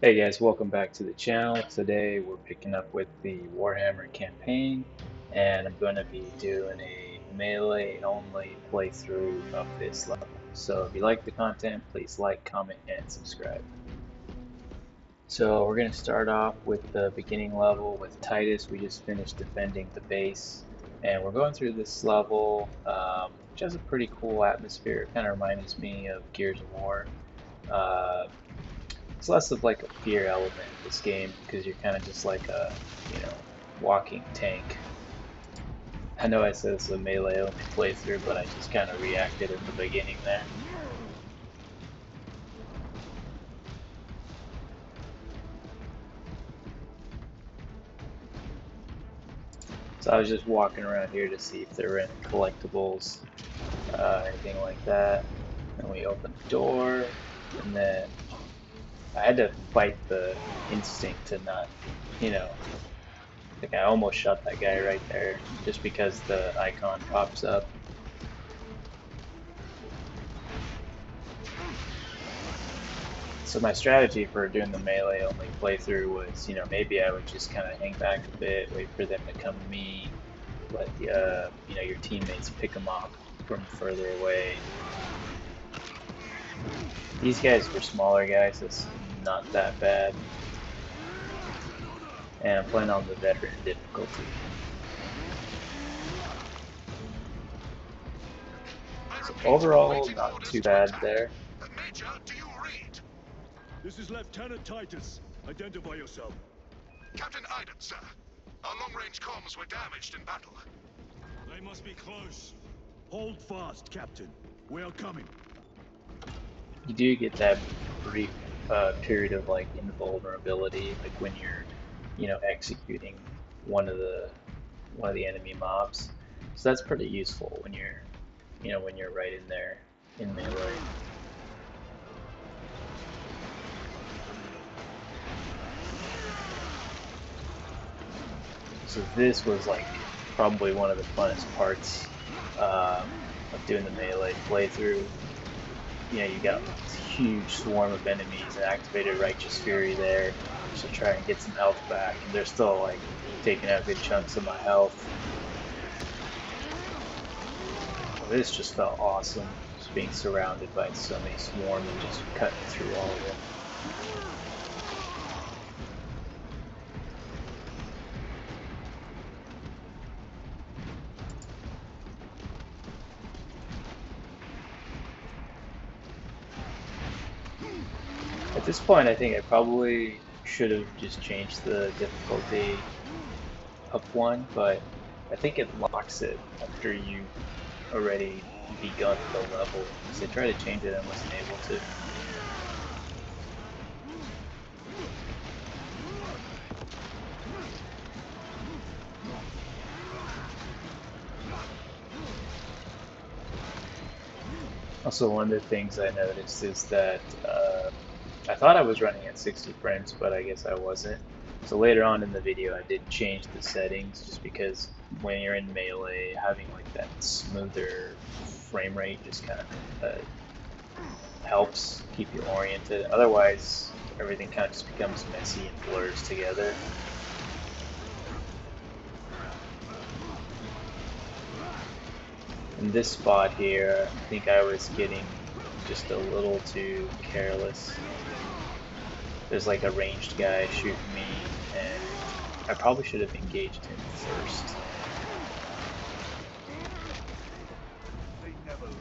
Hey guys, welcome back to the channel. Today we're picking up with the Warhammer campaign and I'm going to be doing a melee only playthrough of this level. So if you like the content, please like, comment, and subscribe. So we're going to start off with the beginning level with Titus. We just finished defending the base and we're going through this level, which has a pretty cool atmosphere. It kind of reminds me of Gears of War. Uh, It's less of like a fear element in this game because you're kind of just like a, you know, walking tank. I know I said it's a melee only playthrough, but I just kind of reacted in the beginning there. So I was just walking around here to see if there were any collectibles, anything like that. And we opened the door, and then I had to fight the instinct to not, you know, like I almost shot that guy right there just because the icon pops up. So my strategy for doing the melee only playthrough was, maybe I would just kind of hang back a bit, wait for them to come to me, let your teammates pick them off from further away. These guys were smaller guys, so it's not that bad. And I'm playing on the veteran difficulty. So overall, not too bad there. Major, do you read? This is Lieutenant Titus. Identify yourself. Captain Iden, sir. Our long-range comms were damaged in battle. They must be close. Hold fast, Captain. We are coming. You do get that brief period of like invulnerability, like when you're, executing one of the enemy mobs. So that's pretty useful when you're right in there in melee. So this was like probably one of the funnest parts of doing the melee playthrough. You got this huge swarm of enemies and activated Righteous Fury there to try and get some health back, and they're still like taking out good chunks of my health. This just felt awesome, just being surrounded by so many swarm and just cutting through all of them. At this point, I think I probably should have just changed the difficulty up one, but I think it locks it after you've already begun the level. So I tried to change it and wasn't able to. Also, one of the things I noticed is that I thought I was running at 60 frames, but I guess I wasn't. So later on in the video, I did change the settings just because when you're in melee, having like that smoother frame rate just kind of helps keep you oriented. Otherwise, everything kind of just becomes messy and blurs together. In this spot here, I think I was getting just a little too careless. There's like a ranged guy shooting me, and I probably should have engaged him first. They never learn.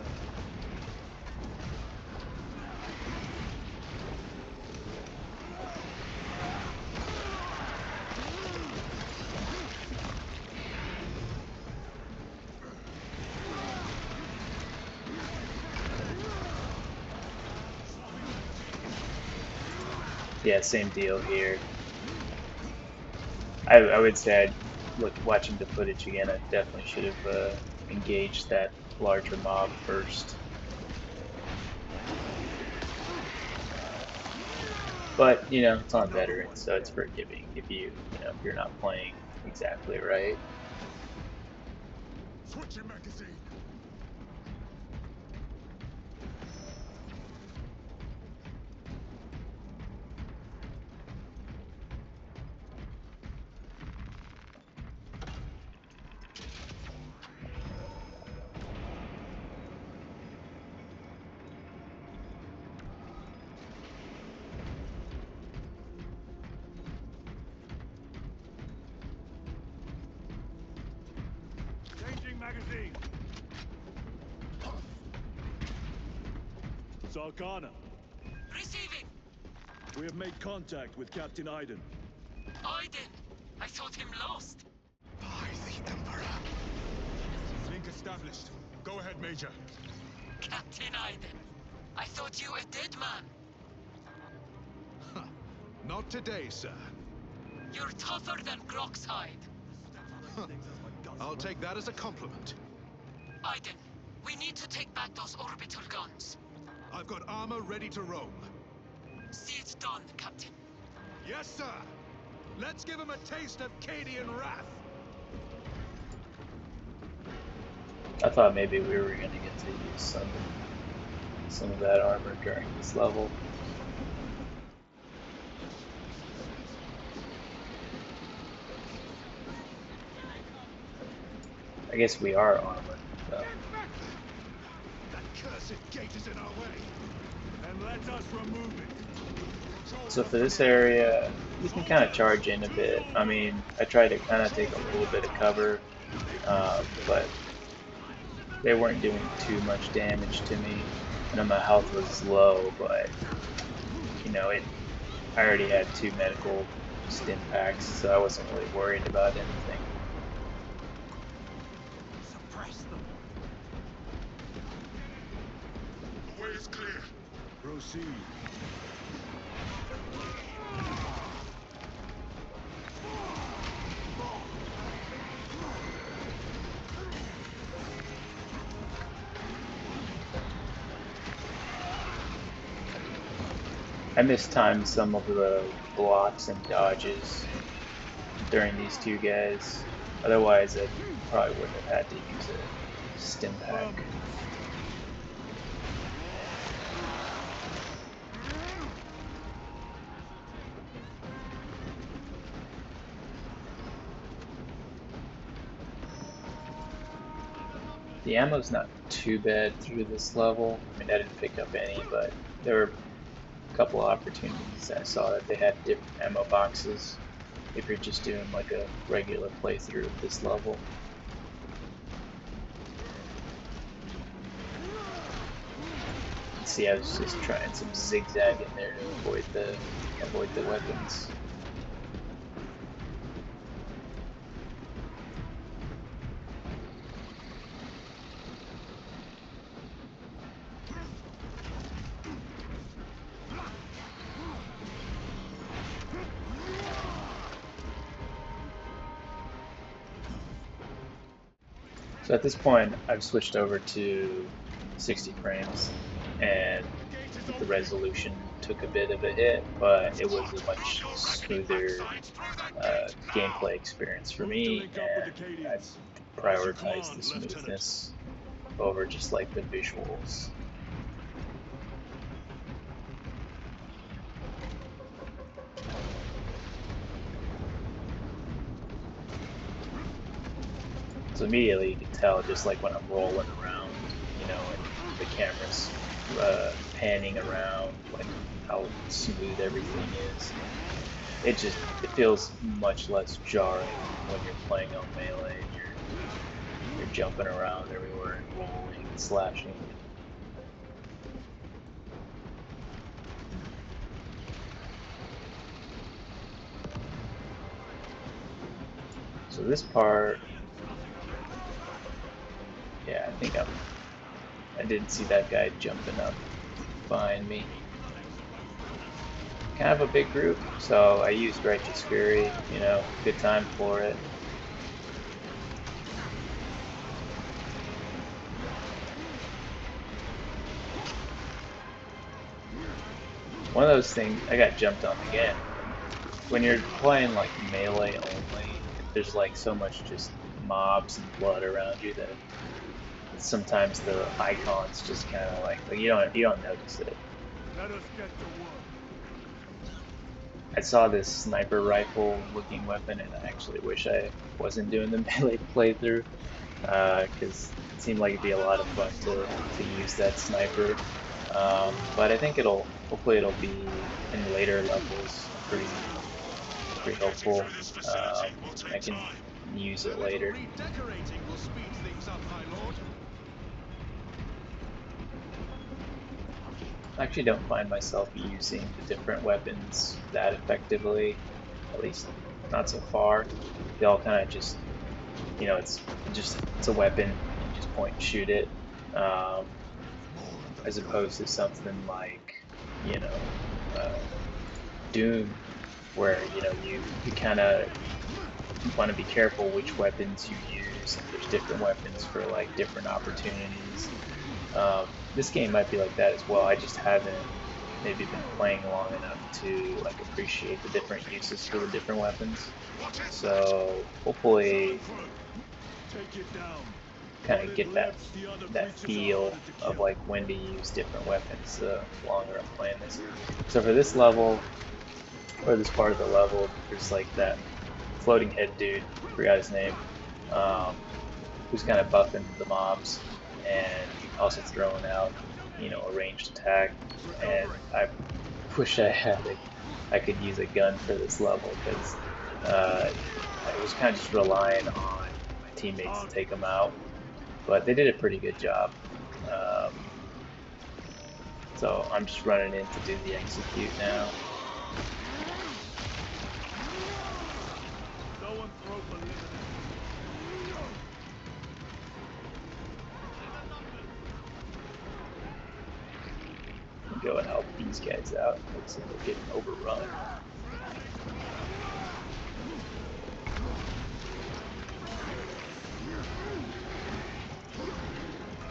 Yeah, same deal here. I would say watching the footage again, I definitely should have engaged that larger mob first. But, it's on veteran, so it's forgiving if if you're not playing exactly right. Switch your magazine. Arcana. Receiving. We have made contact with Captain Iden. Iden. I thought him lost. By the Emperor. Link established. Go ahead, Major. Captain Iden. I thought you a dead man. Not today, sir. You're tougher than Grok's hide. I'll take that as a compliment. Iden, we need to take back those orbital guns. I've got armor ready to roll. See it done, Captain. Yes, sir. Let's give him a taste of Cadian wrath. I thought maybe we were going to get to use some of that armor during this level. I guess we are armored, though. That cursed gate is in our way. And let us remove it. So for this area, you can kind of charge in a bit. I mean, I tried to kind of take a little bit of cover, but they weren't doing too much damage to me. I know my health was low, but you know, I already had 2 medical stim packs, so I wasn't really worried about anything. Suppress them. The way is clear. Proceed. I mistimed some of the blocks and dodges during these 2 guys. Otherwise, I probably wouldn't have had to use a stim pack. The ammo's not too bad through this level. I mean, I didn't pick up any, but there were a couple of opportunities I saw that they had different ammo boxes if you're just doing like a regular playthrough of this level. See, I was just trying some zigzag in there to avoid the weapons. So at this point, I've switched over to 60 frames, and the resolution took a bit of a hit, but it was a much smoother gameplay experience for me, and I prioritized the smoothness over just like the visuals. So immediately you can tell, just like when I'm rolling around, you know, and the camera's panning around, like how smooth everything is. It feels much less jarring when you're playing on melee and you're jumping around everywhere and rolling and slashing. So this part, yeah, I think I didn't see that guy jumping up behind me. Kind of a big group, so I used Righteous Fury, you know, good time for it. One of those things, I got jumped on again. When you're playing like melee only, there's like so much just mobs and blood around you that sometimes the icons just kind of like you don't notice it. Let us get to work. I saw this sniper rifle looking weapon, and I actually wish I wasn't doing the melee playthrough, because it seemed like it'd be a lot of fun to use that sniper. But I think hopefully it'll be in later levels pretty helpful. I can use it later. Redecorating will speed things up, my lord. I actually don't find myself using the different weapons that effectively, at least not so far. They all kind of just, it's a weapon. You just point and shoot it, as opposed to something like, you know, Doom, where you kind of want to be careful which weapons you use. There's different weapons for like different opportunities. This game might be like that as well. I just haven't maybe been playing long enough to like appreciate the different uses for the different weapons. So hopefully kind of get that feel of like when to use different weapons the longer I'm playing this. So for this level, or this part of the level, there's like that floating head dude, forgot his name, who's kind of buffing the mobs and also throwing out, a ranged attack. And I wish I could use a gun for this level, because I was kind of just relying on my teammates to take them out, but they did a pretty good job. So I'm just running in to do the execute now. Go and help these guys out. Looks like they're getting overrun.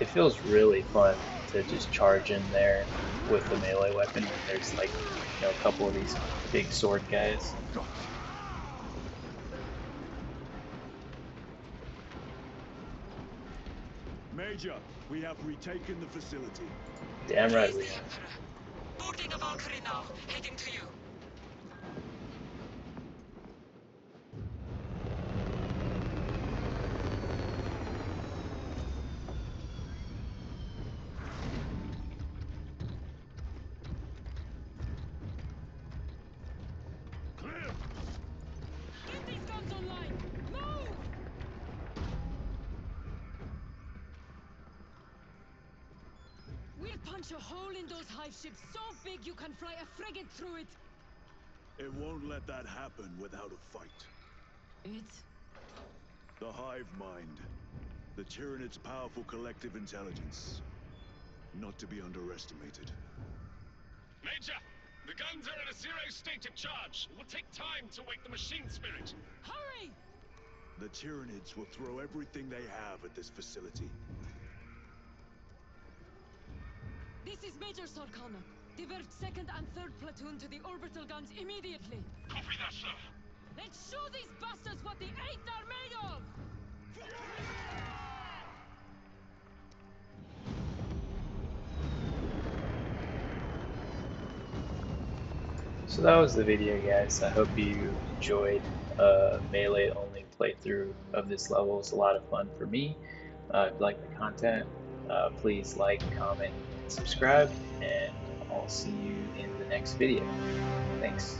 It feels really fun to just charge in there with the melee weapon when there's like, a couple of these big sword guys. Major, we have retaken the facility. Damn right we have. Boarding a Valkyrie now, heading to you. Clear! Get these guns online! Move! We'll punch a hole in those hive ships so big you can fly a frigate through it! It won't let that happen without a fight. It? The hive mind. The Tyranid's powerful collective intelligence. Not to be underestimated. Major, the guns are in a zero state of charge. It will take time to wake the machine spirit. Hurry! The Tyranids will throw everything they have at this facility. This is Major Sarkana. Divert 2nd and 3rd platoon to the orbital guns immediately. Copy that, sir. Let's show these bastards what the 8th are made of! So that was the video, guys. I hope you enjoyed a melee only playthrough of this level. It's a lot of fun for me. If you like the content, please like, comment, and subscribe, and I'll see you in the next video. Thanks.